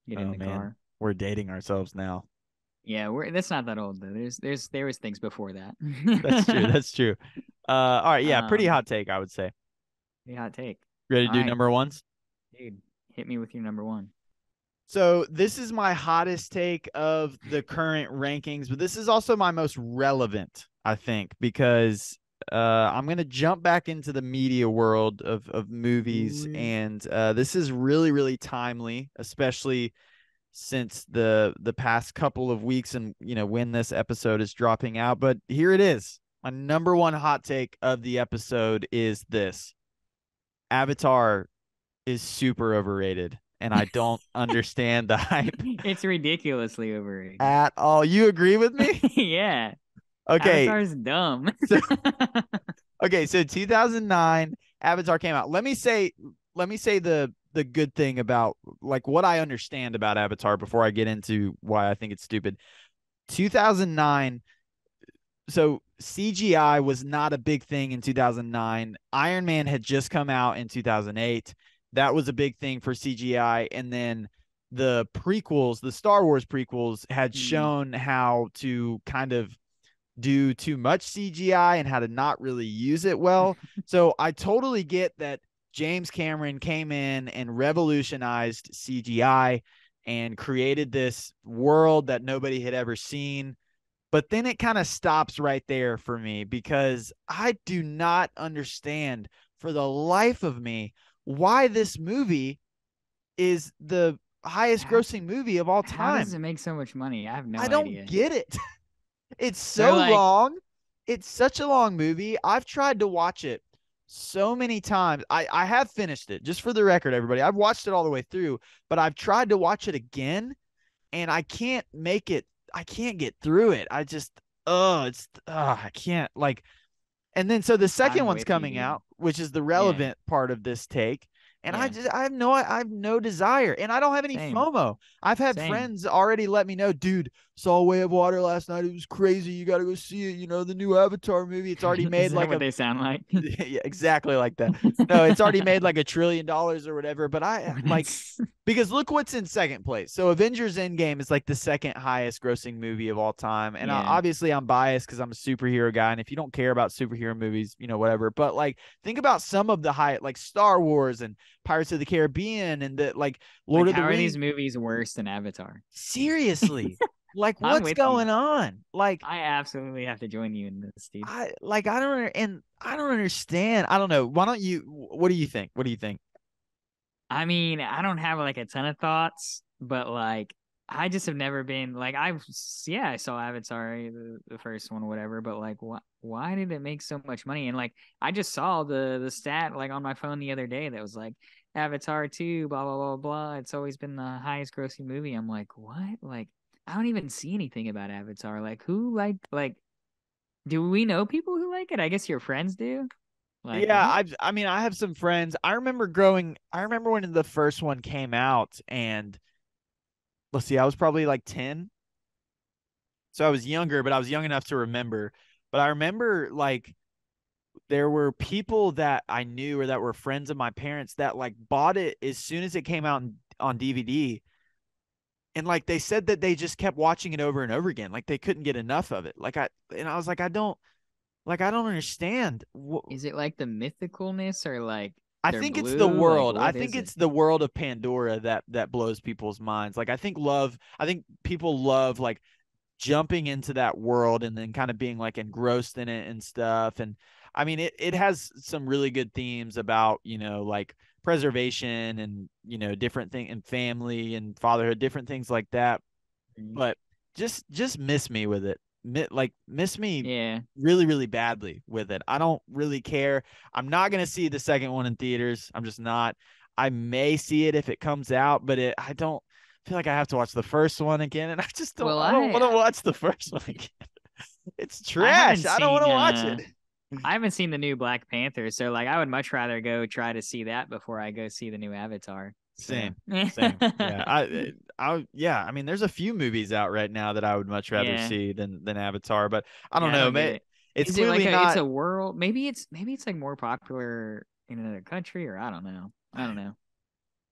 get it in Oh the man. car. We're dating ourselves now. Yeah, that's not that old though. There was things before that. That's true. That's true. All right, yeah, pretty um, hot take, I would say. the hot take. Ready to All do right, number ones? dude, hit me with your number one. So this is my hottest take of the current rankings, but this is also my most relevant, I think, because I'm gonna jump back into the media world of movies, Ooh. and this is really, really timely, especially since the past couple of weeks and you know when this episode is dropping out. But here it is. My number one hot take of the episode is this: Avatar is super overrated, and I don't understand the hype It's ridiculously overrated. at all. You agree with me? Yeah, Okay. Avatar's dumb. So, okay, so 2009 Avatar came out. Let me say the good thing about like what I understand about Avatar before I get into why I think it's stupid. 2009, so CGI was not a big thing in 2009. Iron Man had just come out in 2008. That was a big thing for CGI. And then the prequels, the Star Wars prequels, had shown how to kind of do too much CGI and how to not really use it well. So I totally get that James Cameron came in and revolutionized CGI and created this world that nobody had ever seen. But then it kind of stops right there for me because I do not understand for the life of me why this movie is the highest grossing movie of all How does time. it make so much money? I have no I don't idea. get it. It's They're so like, long. It's such a long movie. I've tried to watch it so many times. I have finished it, just for the record, everybody. I've watched it all the way through, but I've tried to watch it again and I can't make it. I can't get through it. I can't like. And then so the second I'm one's with you, coming dude. out, which is the Yeah, relevant part of this take. And yeah. I have no desire, and I don't have any Same, FOMO. I've had same. friends already let me know, dude, saw Way of Water last night. It was crazy. You got to go see it. You know, the new Avatar movie. It's already Is made that like what a they sound like? yeah, exactly like that. No, it's already made like $1 trillion or whatever. But I like That's because look what's in second place. So Avengers Endgame is like the second highest grossing movie of all time. And yeah. obviously I'm biased because I'm a superhero guy. And if you don't care about superhero movies, you know, whatever. But like think about some of the high like Star Wars and Pirates of the Caribbean and the like Lord Like, of the how are Rings. these movies worse than Avatar? Seriously. Like I'm what's with you. going on? Like I absolutely have to join you in this, dude. I don't understand. I don't know. Why don't you what do you think? What do you think? I mean, I don't have like a ton of thoughts, but like I just have never been like I saw Avatar the first one or whatever, but like why did it make so much money? And like I just saw the stat like on my phone the other day that was like Avatar 2 blah blah blah blah. It's always been the highest grossing movie. I'm like, what? Like I don't even see anything about Avatar. Like who like do we know people who like it? I guess your friends do. Like Yeah, what? I mean, I have some friends. I remember when the first one came out, and let's see, I was probably like 10. So I was younger, but I was young enough to remember. But I remember like there were people that I knew or that were friends of my parents that like bought it as soon as it came out on DVD. And like they said that they just kept watching it over and over again. Like they couldn't get enough of it. And I was like, I don't understand. Is it like the mythicalness or like I they're think it's the blue? Like world. I what think is it? it's the world of Pandora that blows people's minds. Like I think people love like jumping into that world and then kind of being like engrossed in it and stuff. And I mean, it has some really good themes about, like preservation and, different thing and family and fatherhood, different things like that. Mm. But just miss me with it. Miss me Yeah. really, really badly with it. I don't really care. I'm not going to see the second one in theaters. I'm just not. I may see it if it comes out, but I don't feel like I have to watch the first one again. And Well, I don't want to watch the first one again. It's I haven't trash. I don't want seen to watch it. I haven't seen the new Black Panther, so like I would much rather go try to see that before I go see the new Avatar. So Same, same. Yeah, yeah. I mean, there's a few movies out right now that I would much rather yeah, see than Avatar, but I don't yeah, I know, don't get man. it. It's Is it like clearly it's not. a world? Maybe it's like more popular in another country, or I don't know. I don't know.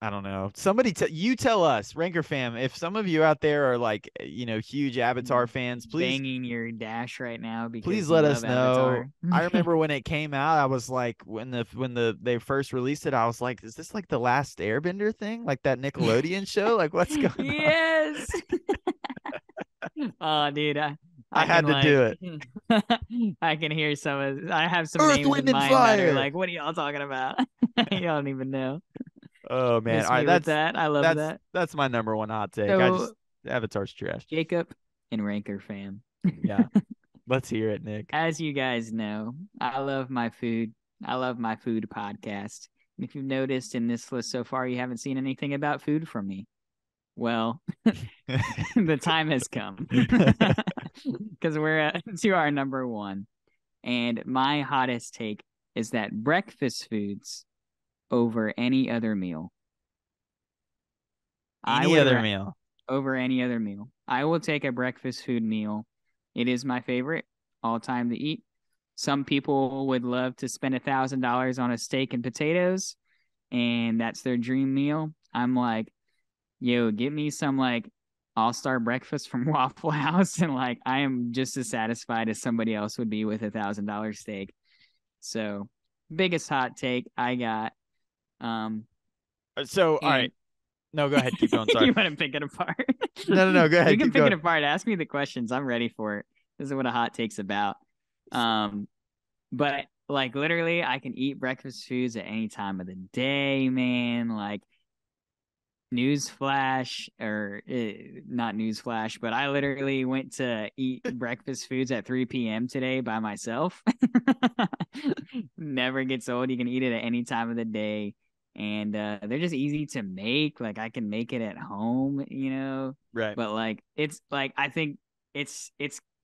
I don't know. Somebody, you tell us, Ranker fam, if some of you out there are like, huge Avatar fans, Banging your dash right now please because you let us love know. Avatar. I remember when it came out, I was like, when they first released it, I was like, is this like the last Airbender thing, like that Nickelodeon show? Like, what's going on? Yes. Oh, dude, I I can had to do like, it. I can hear I have some Earth, names Wind, in and mind that are Fire. like, what are y'all talking about? You don't even know. Oh man! Miss All right, me with that. I love that. that's my number one hot take. So, Avatar's trash. Jacob and Ranker fam, Yeah, let's hear it, Nick. as you guys know, I love my food. I love my food podcast. If you've noticed in this list so far, you haven't seen anything about food from me. Well, the time has come because we're to our number one. And my hottest take is that breakfast foods over any other meal. I Any would other ra- meal? Over any other meal. I will take a breakfast food meal. It is my favorite all time to eat. Some people would love to spend $1,000 on a steak and potatoes, and that's their dream meal. I'm like, yo, get me some like all-star breakfast from Waffle House, and like I am just as satisfied as somebody else would be with $1,000 steak. So, biggest hot take I got. Um, So, all and right. No, go ahead. Keep going. Sorry. you want to pick it apart? No. Go We ahead. can Keep pick it going. apart. Ask me the questions. I'm ready for it. This is what a hot take's about. Um, but like literally, I can eat breakfast foods at any time of the day, man. Like newsflash, or not newsflash, but I literally went to eat breakfast foods at 3 p.m. today by myself. Never gets old. You can eat it at any time of the day. And they're just easy to make. Like I can make it at home, you know. Right. But like it's like I think it's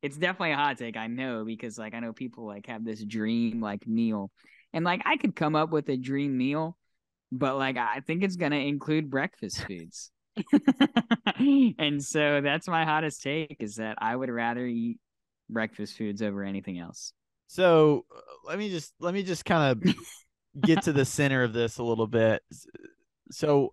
definitely a hot take. I know because like I know people like have this dream like meal, and like I could come up with a dream meal, but like I think it's gonna include breakfast foods. And so that's my hottest take is that I would rather eat breakfast foods over anything else. So let me just kind of get to the center of this a little bit. So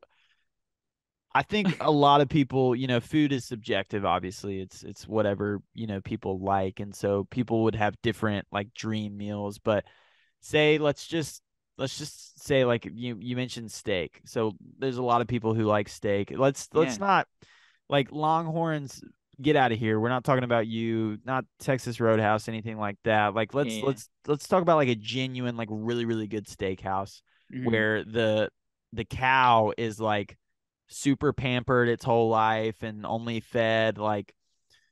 I think a lot of people, food is subjective. Obviously, it's whatever people like, and so people would have different like dream meals. But say let's just say like you mentioned steak. So there's a lot of people who like steak. Let's Yeah, not like Longhorns. Get out of here. We're not talking about you, not Texas Roadhouse, anything like that. Like yeah. let's talk about like a genuine, like really, really good steakhouse Hmm. where the cow is like super pampered its whole life and only fed like,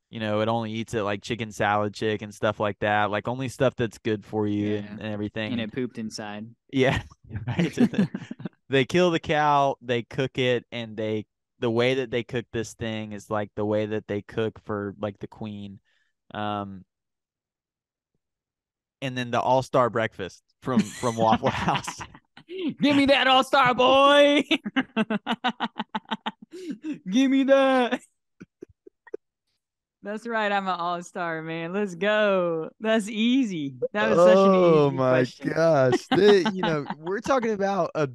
you know, it only eats it like chicken salad chick and stuff like that, like only stuff that's good for you Yeah. and everything. And it pooped inside. Yeah, right. They kill the cow, they cook it, and the way that they cook this thing is like the way that they cook for like the queen. Um, and then the all-star breakfast from Waffle House. Give me that all-star boy. Give me that. That's right. I'm an all-star, man. Let's go. That's easy. That was such an Oh easy my question. gosh. We're talking about a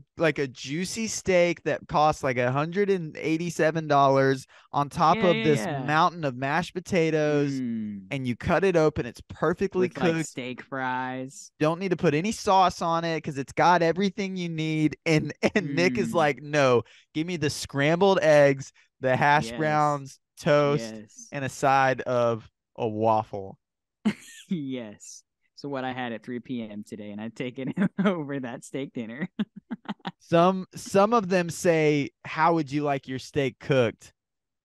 juicy steak that costs like $187 on top Yeah, of yeah, this yeah. mountain of mashed potatoes, Mm. and you cut it open, it's perfectly With like cooked. steak fries. Don't need to put any sauce on it because it's got everything you need. And Nick is Mm. like, no, give me the scrambled eggs, the hash Yes. browns, toast, Yes. and a side of a waffle. Yes. So what I had at 3 p.m. today, and I've taken over that steak dinner. Some of them say, how would you like your steak cooked?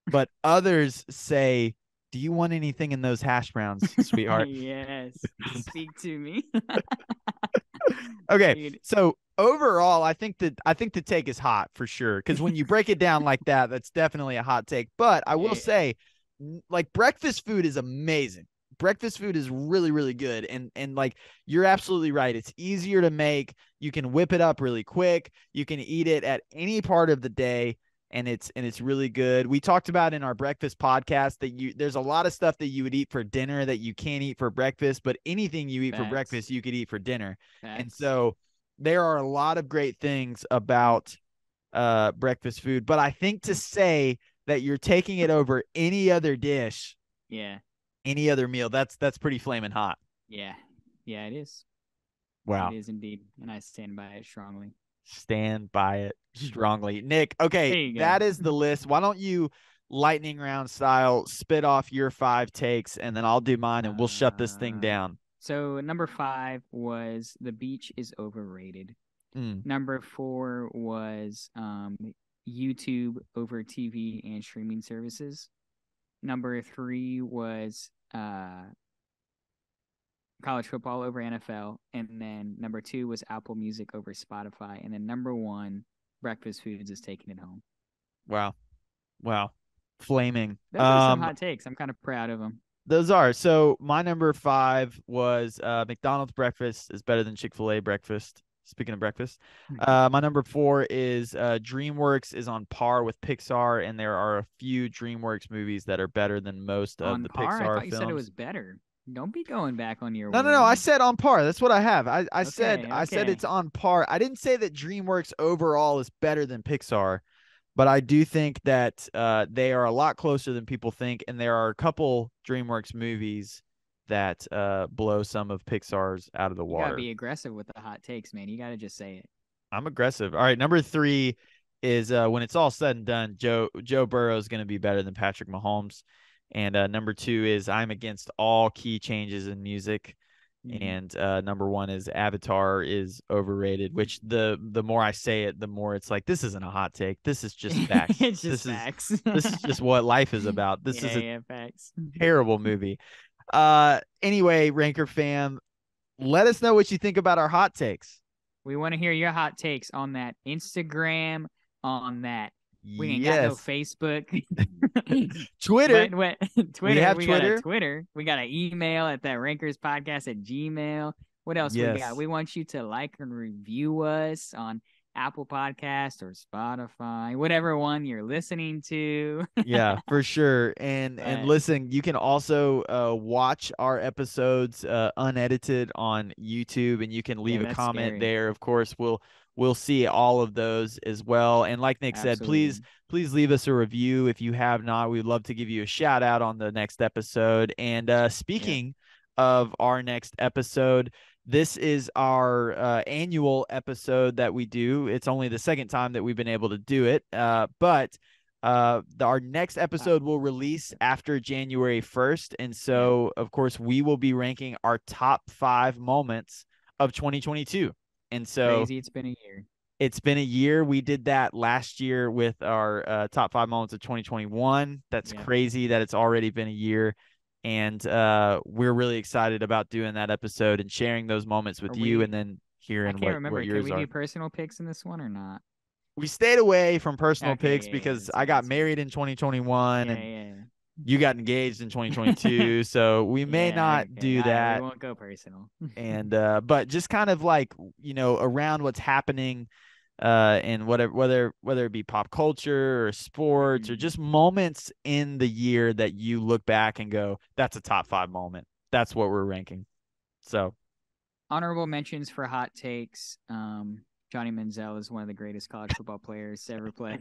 But others say, do you want anything in those hash browns, sweetheart? Yes. Speak to me. Okay, Dude. so overall, I think the take is hot for sure. Because when you break it down like that, that's definitely a hot take. But I will Yeah. say, like breakfast food is amazing. Breakfast food is really, really good. And like you're absolutely right. It's easier to make. You can whip it up really quick. You can eat it at any part of the day. And it's really good. We talked about in our breakfast podcast that there's a lot of stuff that you would eat for dinner that you can't eat for breakfast, but anything you eat for Facts. breakfast, you could eat for dinner. And Facts. so there are a lot of great things about breakfast food, but I think to say that you're taking it over any other dish, Yeah. any other meal, that's pretty flaming hot. Yeah. Yeah, it is. It Wow. is indeed. And I stand by it strongly. Stand by it strongly. Nick, okay, There you that go. is the list. Why don't you lightning round style spit off your 5 takes and then I'll do mine and we'll shut this thing Uh, down. so number 5 was the beach is overrated. Number 4 was YouTube over TV and streaming services. Number 3 was college football over NFL, and then number 2 was Apple Music over Spotify, and then number 1, breakfast foods is taking it home. Wow. Wow. Flaming. Those are some hot takes. I'm kind of proud of them. Those are. So my number 5 was McDonald's breakfast is better than Chick-fil-A breakfast. Speaking of breakfast, my number 4 is DreamWorks is on par with Pixar, and there are a few DreamWorks movies that are better than most of On the par? I Pixar thought you said it films. was better. Don't be going back on your No. I word. said on par. That's what I have. I said Okay. it's on par. I didn't say that DreamWorks overall is better than Pixar, but I do think that they are a lot closer than people think, and there are a couple DreamWorks movies that blow some of Pixar's out of the You gotta water. be aggressive with the hot takes, man. You gotta just say it. I'm aggressive. All right, number 3 is when it's all said and done, Joe Burrow is going to be better than Patrick Mahomes. And number 2 is I'm against all key changes in music. And number 1 is Avatar is overrated, which the more I say it, the more it's like, this isn't a hot take. This is just facts. It's just facts. This is just what life is about. This is a yeah, facts. terrible movie. Anyway, Ranker fam, let us know what you think about our hot takes. We want to hear your hot takes on that Instagram, on that. We ain't got no Yes. Facebook. Twitter. Twitter. We have got Twitter. a Twitter. We got an email at that rankerspodcast at Gmail. What else we Yes. got? We want you to like and review us on Apple Podcast or Spotify, whatever one you're listening to. Yeah, for sure. And listen, you can also watch our episodes unedited on YouTube, and you can leave a comment scary. there. Of course, we'll see all of those as well. And like Nick said, please leave us a review if you have not. We'd love to give you a shout out on the next episode. And speaking of our next episode, this is our annual episode that we do. It's only the second time that we've been able to do it, but our next episode will release after January 1st. And so, of course, we will be ranking our top 5 moments of 2022. And so crazy, it's been a year. It's been a year. We did that last year with our top 5 moments of 2021. That's crazy that it's already been a year. And we're really excited about doing that episode and sharing those moments with you, and then hearing I can't remember. what yours Can we are. do personal picks in this one or not? We stayed away from personal Okay, picks because I got married in 2021 and yeah. you got engaged in 2022. So we may not do that. We won't go personal. And but just kind of like, around what's happening and whether it be pop culture or sports or just moments in the year that you look back and go, that's a top 5 moment. That's what we're ranking. So honorable mentions for hot takes. Johnny Manziel is one of the greatest college football players to ever play.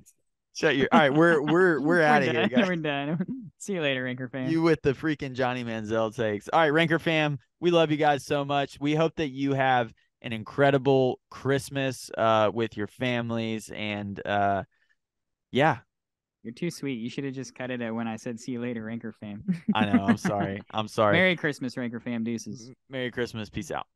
All right, we're out of here, guys. We're done. See you later, Ranker fam. You with the freaking Johnny Manziel takes. All right, Ranker fam, we love you guys so much. We hope that you have an incredible Christmas with your families, and yeah. You're too sweet. You should have just cut it at when I said see you later, Ranker fam. I know. I'm sorry. Merry Christmas, Ranker fam. Deuces. Merry Christmas. Peace out.